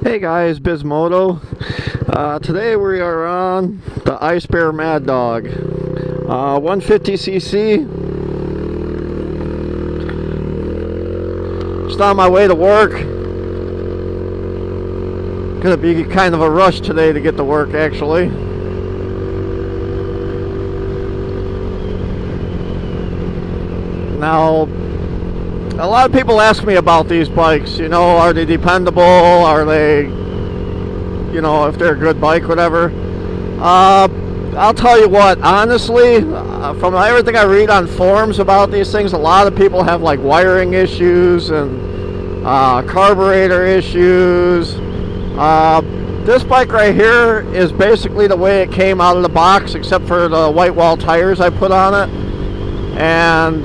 Hey guys, Bismoto. Today we are on the Ice Bear Mad Dog. 150cc. Just on my way to work. Gonna be kind of a rush today to get to work, actually. Now, a lot of people ask me about these bikes. You know, are they dependable? Are they, you know, if they're a good bike, whatever. I'll tell you what, honestly, from everything I read on forums about these things, a lot of people have like wiring issues and carburetor issues. This bike right here is basically the way it came out of the box, except for the white wall tires I put on it. And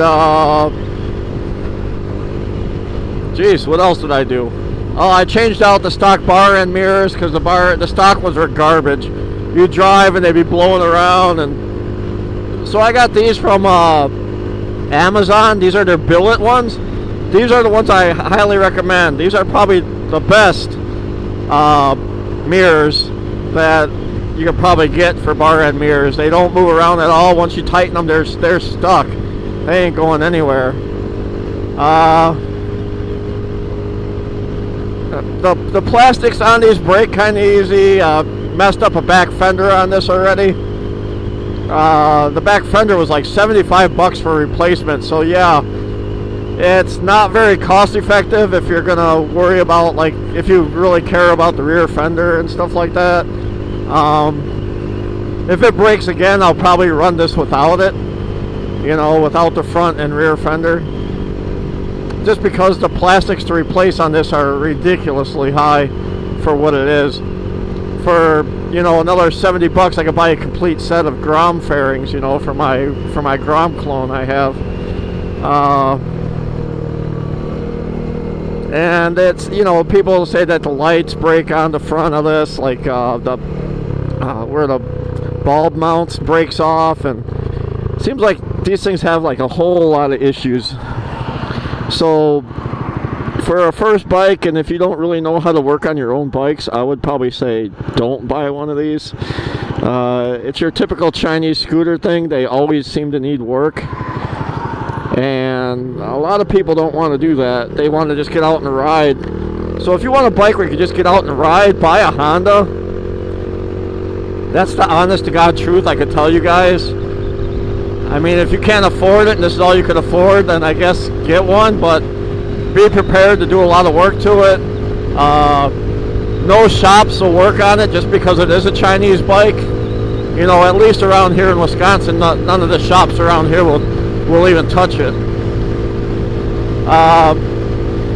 geez, what else did I do? Oh, I changed out the stock bar end mirrors because the stock ones were garbage. You drive and they'd be blowing around, and so I got these from Amazon. These are their billet ones. These are the ones I highly recommend. These are probably the best mirrors that you can probably get for bar end mirrors. They don't move around at all. Once you tighten them, they're stuck. They ain't going anywhere. The plastics on these break kind of easy. Messed up a back fender on this already. The back fender was like $75 for a replacement. So yeah, it's not very cost effective if you're gonna worry about, like, if you really care about the rear fender and stuff like that. If it breaks again, I'll probably run this without it. You know, without the front and rear fender. Just because the plastics to replace on this are ridiculously high for what it is. For, you know, another $70, I could buy a complete set of Grom fairings, you know, for my Grom clone I have. And it's, you know, people say that the lights break on the front of this, like where the bulb mounts breaks off, and it seems like these things have like a whole lot of issues. So for a first bike, and if you don't really know how to work on your own bikes, I would probably say don't buy one of these. It's your typical Chinese scooter thing. They always seem to need work, and a lot of people don't want to do that. They want to just get out and ride. So if you want a bike where you can just get out and ride, buy a Honda. That's the honest to God truth I could tell you guys. I mean, if you can't afford it and this is all you could afford, then I guess get one, but be prepared to do a lot of work to it. No shops will work on it just because it is a Chinese bike. You know, at least around here in Wisconsin, none of the shops around here will even touch it.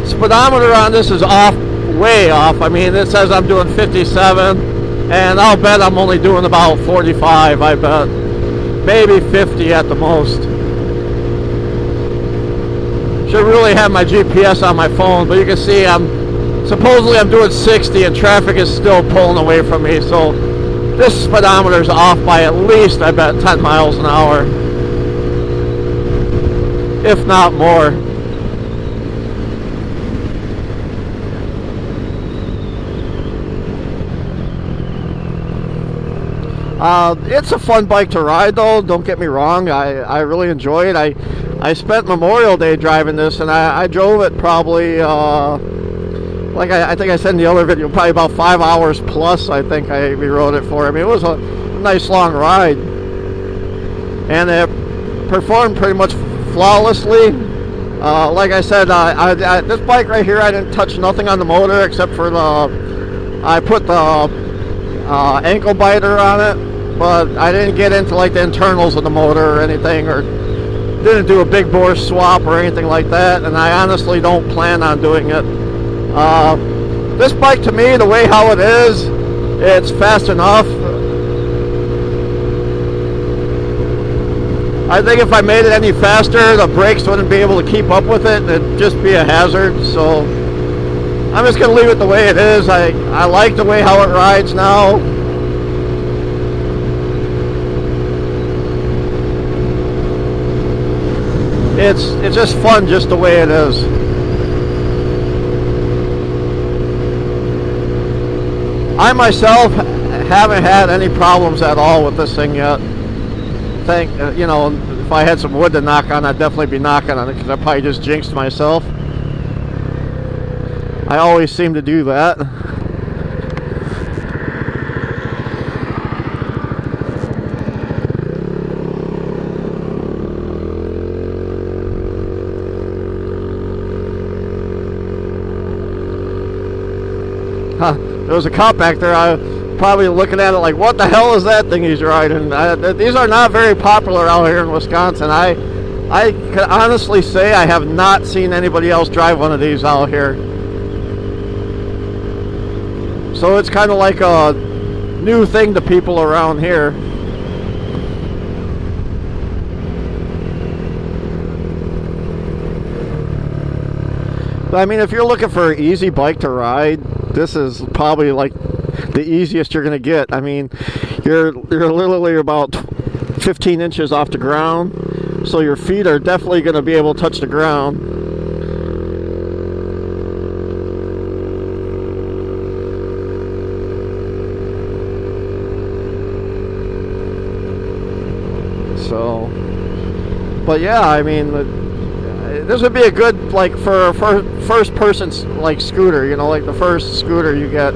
Speedometer on this is off, way off. I mean, it says I'm doing 57, and I'll bet I'm only doing about 45, I bet. Maybe 50 at the most. Should really have my GPS on my phone, but you can see supposedly I'm doing 60 and traffic is still pulling away from me, so this speedometer is off by at least, I bet, 10 miles an hour, if not more. It's a fun bike to ride, though, don't get me wrong. I really enjoy it. I spent Memorial Day driving this, and I drove it probably, like I think I said in the other video, probably about 5 hours plus, I think we rode it for. I mean, it was a nice long ride, and it performed pretty much flawlessly. Like I said, this bike right here, I didn't touch nothing on the motor except for I put the ankle biter on it, but I didn't get into like the internals of the motor or anything, or didn't do a big bore swap or anything like that, and I honestly don't plan on doing it. This bike, to me, the way how it is, it's fast enough. I think if I made it any faster, the brakes wouldn't be able to keep up with it. It'd just be a hazard. So I'm just going to leave it the way it is. I like the way how it rides now. It's just fun just the way it is. I myself haven't had any problems at all with this thing yet. You know, if I had some wood to knock on, I'd definitely be knocking on it, because I probably just jinxed myself. I always seem to do that. Huh, there was a cop back there. I probably looking at it like, what the hell is that thing he's riding? These are not very popular out here in Wisconsin. I can honestly say I have not seen anybody else drive one of these out here. So it's kind of like a new thing to people around here. But I mean, if you're looking for an easy bike to ride, this is probably like the easiest you're gonna get. I mean, you're literally about 15 inches off the ground, so your feet are definitely gonna be able to touch the ground. So, but yeah, I mean, this would be a good, like, for first person like scooter, you know, like the first scooter you get,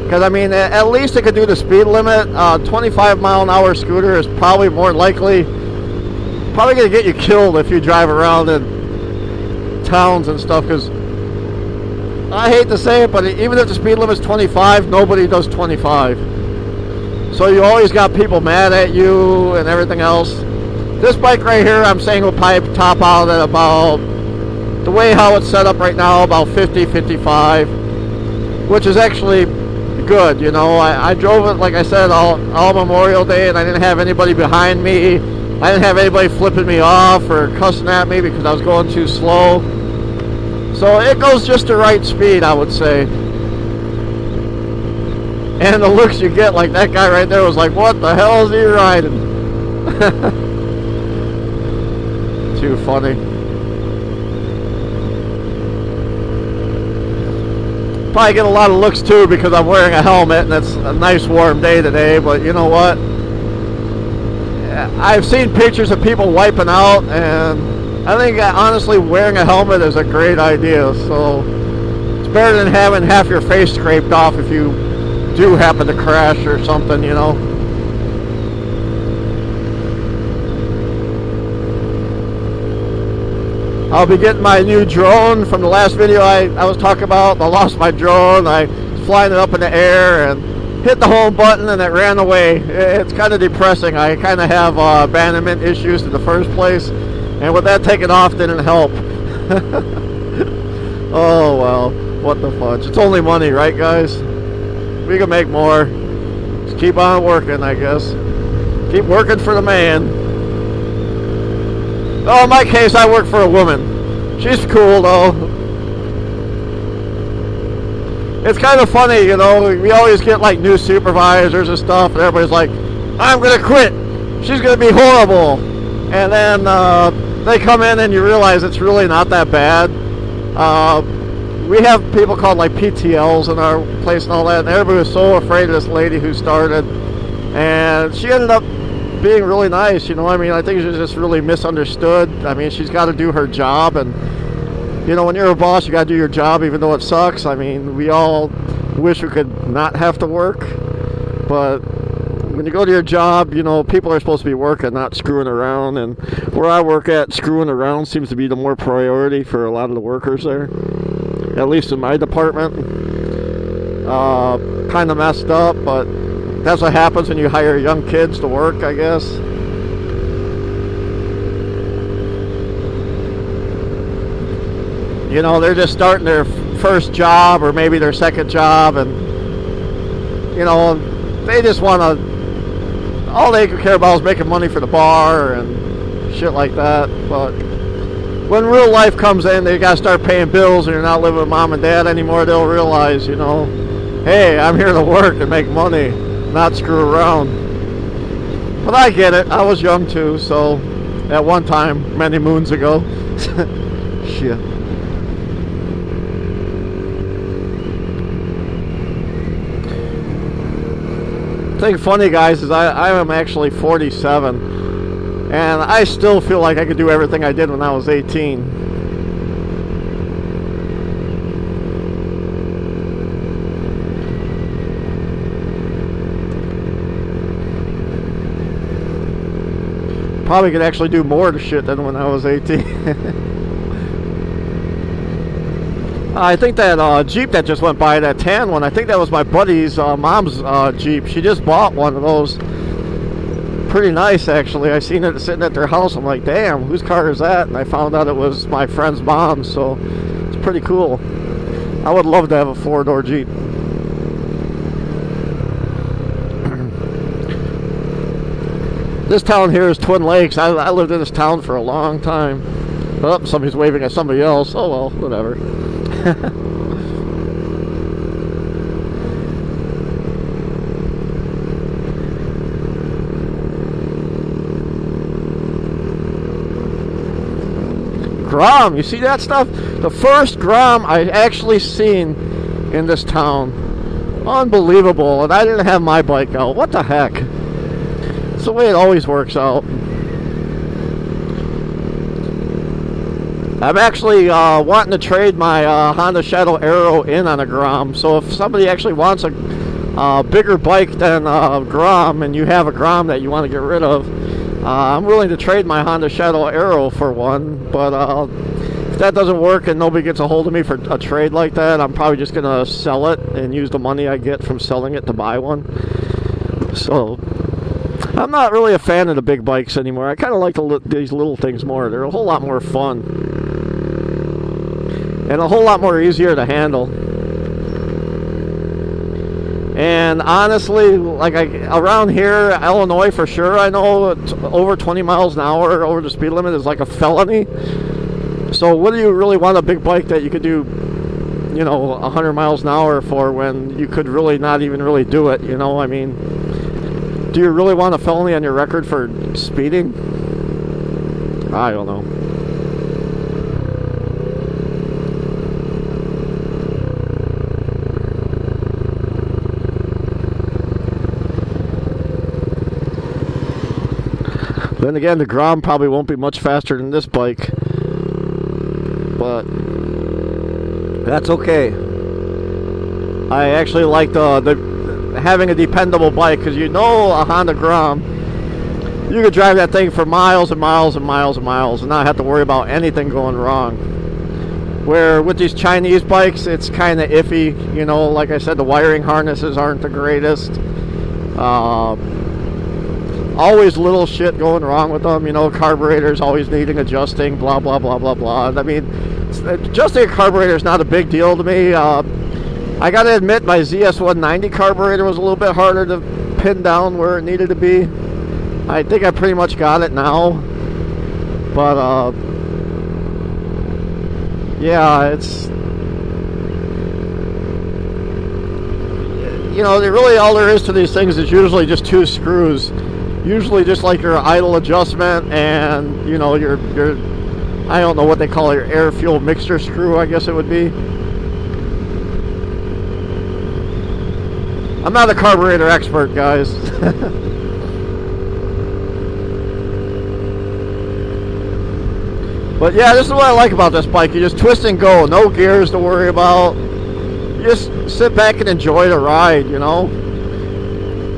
because I mean, at least it could do the speed limit. 25-mile-an-hour scooter is probably more likely gonna get you killed if you drive around in towns and stuff, because I hate to say it, but even if the speed limit's 25, nobody does 25, so you always got people mad at you and everything else. This bike right here, I'm saying, will probably top out at about, the way how it's set up right now, about 50, 55, which is actually good, you know. I drove it, like I said, all Memorial Day, and I didn't have anybody behind me. I didn't have anybody flipping me off or cussing at me because I was going too slow. So it goes just the right speed, I would say. And the looks you get, like that guy right there was like, what the hell is he riding? Too funny. Probably get a lot of looks too because I'm wearing a helmet and it's a nice warm day today, but you know what? I've seen pictures of people wiping out, and I think honestly wearing a helmet is a great idea. So it's better than having half your face scraped off if you do happen to crash or something, you know. I'll be getting my new drone from the last video I was talking about. I lost my drone. I was flying it up in the air and hit the home button and it ran away. It's kind of depressing. I kind of have abandonment issues in the first place, and with that taking off didn't help. Oh well, what the fudge. It's only money, right guys? We can make more. Just keep on working, I guess. Keep working for the man. Oh, in my case, I work for a woman. She's cool, though. It's kind of funny, you know. We always get, like, new supervisors and stuff, and everybody's like, I'm going to quit. She's going to be horrible. And then they come in, and you realize it's really not that bad. We have people called, like, PTLs in our place and all that, and everybody was so afraid of this lady who started. And she ended up being really nice, you know. I mean, I think she's just really misunderstood. I mean, she's got to do her job, and you know, when you're a boss, you got to do your job even though it sucks. I mean, we all wish we could not have to work, but when you go to your job, you know, people are supposed to be working, not screwing around, and where I work at, screwing around seems to be the more priority for a lot of the workers there, at least in my department. Kind of messed up, but that's what happens when you hire young kids to work, I guess. You know, they're just starting their first job or maybe their second job, and you know, they just want to, all they care about is making money for the bar and shit like that. But when real life comes in, they got to start paying bills, and you're not living with mom and dad anymore. They'll realize, you know, hey, I'm here to work and make money, not screw around. But I get it. I was young too, so at one time, many moons ago. Shit. thing funny, guys, is I am actually 47, and I still feel like I could do everything I did when I was 18. Probably could actually do more to shit than when I was 18. I think that Jeep that just went by, that tan one, I think that was my buddy's mom's Jeep. She just bought one of those. Pretty nice, actually. I seen it sitting at their house. I'm like, damn, whose car is that? And I found out it was my friend's mom's, so it's pretty cool. I would love to have a four-door Jeep. This town here is Twin Lakes. I lived in this town for a long time. Oh, somebody's waving at somebody else. Oh well, whatever. Grom, you see that stuff? The first Grom I actually seen in this town. Unbelievable. And I didn't have my bike out. What the heck? It's the way it always works out. I'm actually wanting to trade my Honda Shadow Aero in on a Grom. So if somebody actually wants a bigger bike than a Grom, and you have a Grom that you want to get rid of, I'm willing to trade my Honda Shadow Aero for one. But if that doesn't work and nobody gets a hold of me for a trade like that, I'm probably just going to sell it and use the money I get from selling it to buy one. So I'm not really a fan of the big bikes anymore. I kind of like these little things more. They're a whole lot more fun. And a whole lot more easier to handle. And honestly, like around here, Illinois for sure, I know over 20 miles an hour over the speed limit is like a felony. So what do you really want a big bike that you could do, you know, 100 miles an hour for when you could really not even really do it, you know? I mean, do you really want a felony on your record for speeding? I don't know. Then again, the Grom probably won't be much faster than this bike, but that's okay. I actually like having a dependable bike, because you know a Honda Grom, you could drive that thing for miles and miles and miles and miles and not have to worry about anything going wrong. Where with these Chinese bikes, it's kind of iffy, you know, like I said, the wiring harnesses aren't the greatest. Always little shit going wrong with them, you know, carburetors always needing adjusting, blah, blah, blah, blah, blah. I mean, adjusting a carburetor is not a big deal to me. I gotta admit, my ZS190 carburetor was a little bit harder to pin down where it needed to be. I think I pretty much got it now. But, yeah, it's, you know, really all there is to these things is usually just two screws. Usually just like your idle adjustment and, you know, your I don't know what they call it, your air fuel mixture screw, I guess it would be. I'm not a carburetor expert, guys. But yeah, this is what I like about this bike. You just twist and go, no gears to worry about. You just sit back and enjoy the ride, you know.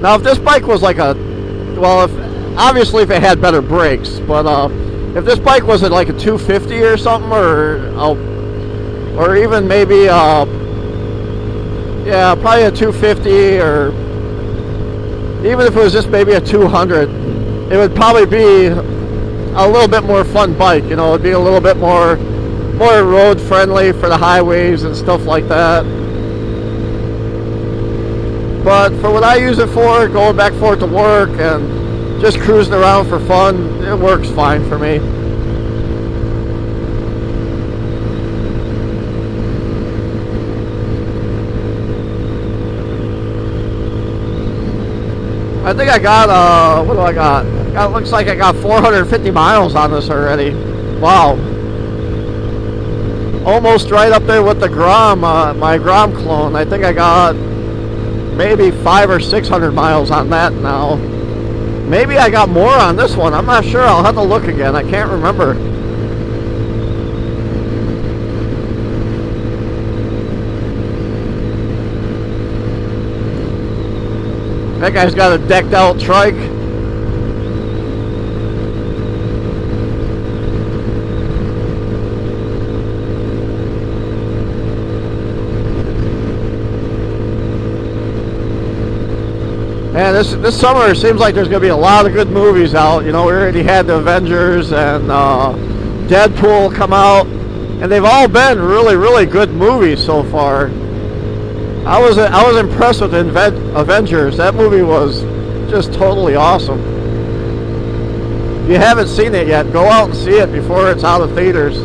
Now if this bike was like a, well, obviously if it had better brakes, but if this bike was at like a 250 or something, or even maybe yeah, probably a 250, or even if it was just maybe a 200, it would probably be a little bit more fun bike, you know. It'd be a little bit more road friendly for the highways and stuff like that. But for what I use it for, going back and forth to work and just cruising around for fun, it works fine for me. I think I got, what do I got? Looks like I got 450 miles on this already. Wow. Almost right up there with the Grom, my Grom clone. I think I got maybe 500 or 600 miles on that now. Maybe I got more on this one. I'm not sure. I'll have to look again. I can't remember. That guy's got a decked out trike. And this summer it seems like there's going to be a lot of good movies out. You know, we already had the Avengers and Deadpool come out, and they've all been really, really good movies so far. I was impressed with Avengers. That movie was just totally awesome. If you haven't seen it yet, go out and see it before it's out of theaters.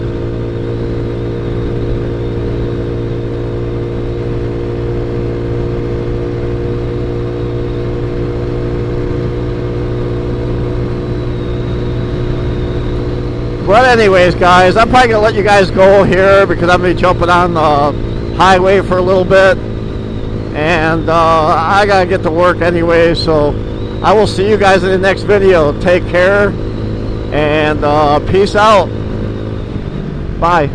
But anyways, guys, I'm probably going to let you guys go here because I'm going to be jumping on the highway for a little bit. And I got to get to work anyway, so I will see you guys in the next video. Take care, and peace out. Bye.